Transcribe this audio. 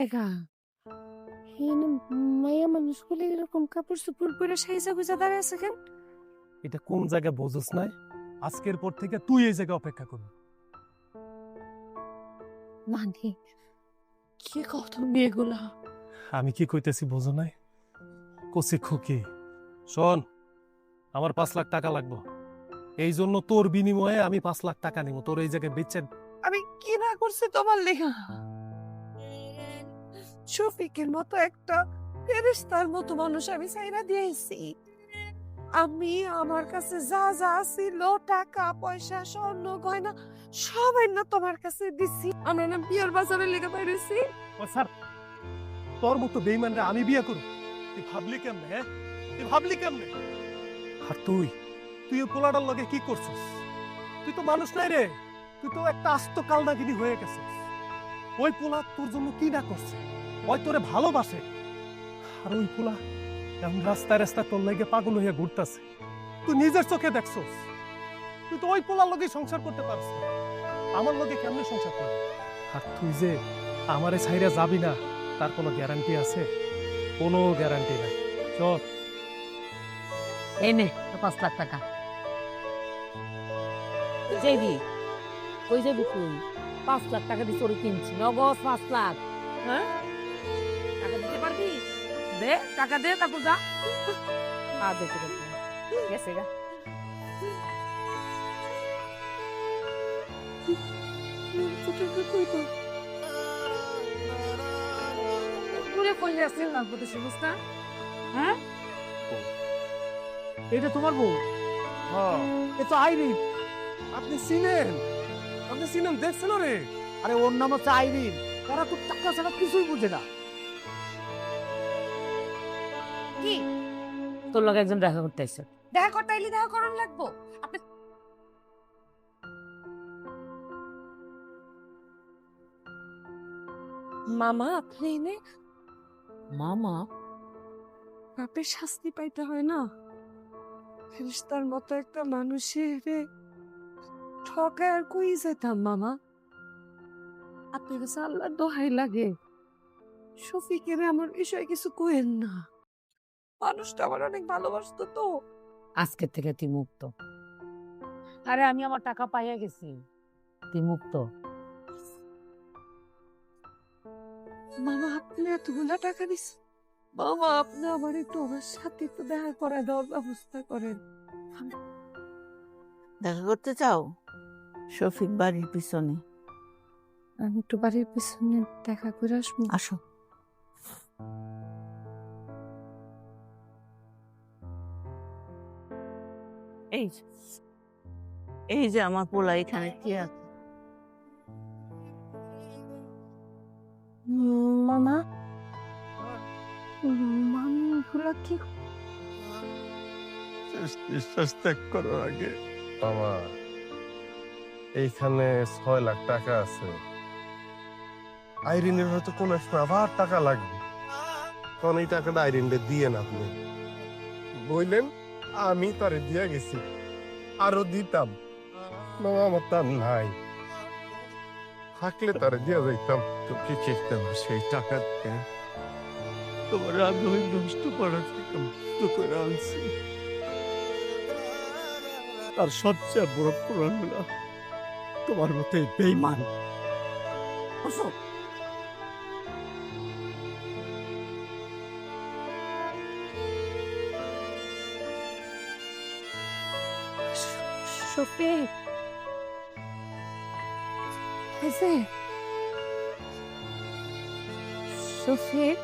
একা হেন মায়া মানুষগুলো এরকম কাপড় চোপড় পরে সাইজা গুজা দাঁড়ায় আছে কেন? এটা কোন জায়গায় বোঝস নাই? আজকের পর থেকে তুই এই জায়গায় অপেক্ষা করবি। মানে কি কও তুমি এগুলা? আমি কি কইতেছি বোঝো নাই? কচি খুকি, শোন, আমার 5 লাখ টাকা লাগবে। এই জন্য তোর বিনিময়ে আমি 5 লাখ টাকা নিব, তোর এই জায়গায় বেচে। আমি কি না করছি তোমার লেখা? শফিকের মতো একটা ফেরেশতার মতো মানুষ আমি চাইরা দিয়েছি। আমি আমার কাছে যা যা ছিল, টাকা পয়সা স্বর্ণ গয়না সবাই না তোমার কাছে দিছি। আমরা না বিয়ার বাজারে লেগে বাইরেছি। ও স্যার, তোর মতো বেঈমানরে আমি বিয়ে করব? তুই ভাবলি কেমনে? হ্যাঁ, তুই ভাবলি কেমনে? আর তুই তুই ওই পোলাটার লগে কি করছিস? তুই তো মানুষ নাই রে, তুই তো একটা আস্ত কালনাগিনী হয়ে গেছিস। ওই পোলা তোর জন্য কি না করছে? ওই তোরে ভালোবাসে। আর ওই পোলা এখন রাস্তায় রাস্তায় তোর লাগে পাগল হইয়া ঘুরতাছে। তুই নিজের চোখে দেখছস। তুই তো ওই পোলার লগে সংসার করতে পারছিস না, আমার লগে কেমনে সংসার করবি? আর তুই যে আমারে ছাইরা যাবি না, তার কোনো গ্যারান্টি আছে? কোনো গ্যারান্টি নাই। চল। এই নে 5 লাখ টাকা। যাইবি কই যাবি তুই? 5 লাখ টাকা দিয়ে চোরি কিনছি, নগদ 5 লাখ। হ্যাঁ, টাকা দিতে পারবি? দে টাকা দে, তারপর যা। আজ গেছে গা। ঘুরে কই আসছিস না প্রতি সমস্যা? হ্যাঁ, এটা তোমার বউ? হ্যাঁ, এ তো আইরিন। আপনি চিনেন? আপনি চিনেন, দেখছেন রে? আরে ওর নাম হচ্ছে আইরিন। ওরা তো টাকা ছাড়া কিছুই বুঝে না। কি তোর লগে একজন দেখা করতে আইছে। দেখা করতে আইলি দেখা করন লাগবো? আপনি মামা আপনি এনে মামা? পাপের শাস্তি পাইতে হয় না? ফেরেশতার মতো একটা মানুষের ঠকায় আর কই যেতাম মামা? আপনার কাছে আল্লাহর দোহাই লাগে, শফিকের আমার বিষয়ে কিছু কইেন না। মানুষটা আমার অনেক ভালোবাসতো তো। আজকের থেকে তুই মুক্ত। আরে আমি আমার টাকা পাইয়া গেছি, তুই মুক্ত। মামা আপনি এতগুলা টাকা দিচ্ছেন, মামা আপনি আমার একটু আমার সাথে একটু দেখা করে দেওয়ার ব্যবস্থা করেন। দেখা করতে চাও? শফিক বাড়ির পিছনে। আমি একটু বাড়ির পিছনে দেখা করে আসবো। আসো। এই যে, এই যে আমার পোলা এখানে কি আছে? মামা মানুষগুলা কি? নিঃশ্বাস ত্যাগ করার আগে মামা, এইখানে 6 লাখ টাকা আছে। আইরিনের হয়তো কোন এক সময় আবার টাকা লাগবে, তখন এই টাকাটা আইরিনকে দিয়ে না আপনি বললেন, আমি তারে দিয়ে গেছি, আরো দিতাম। মামা আমার তার নাই, থাকলে তারে দিয়ে যাইতাম। তোকে চেষ্টা সেই টাকা দিয়ে তোমার আগ্রহ নষ্ট করার থেকে মুক্ত করে আনছি। আর সবচেয়ে বড় প্রমাণ হলো তোমার মতো এই বেঈমান। শফিক এই যে শফিক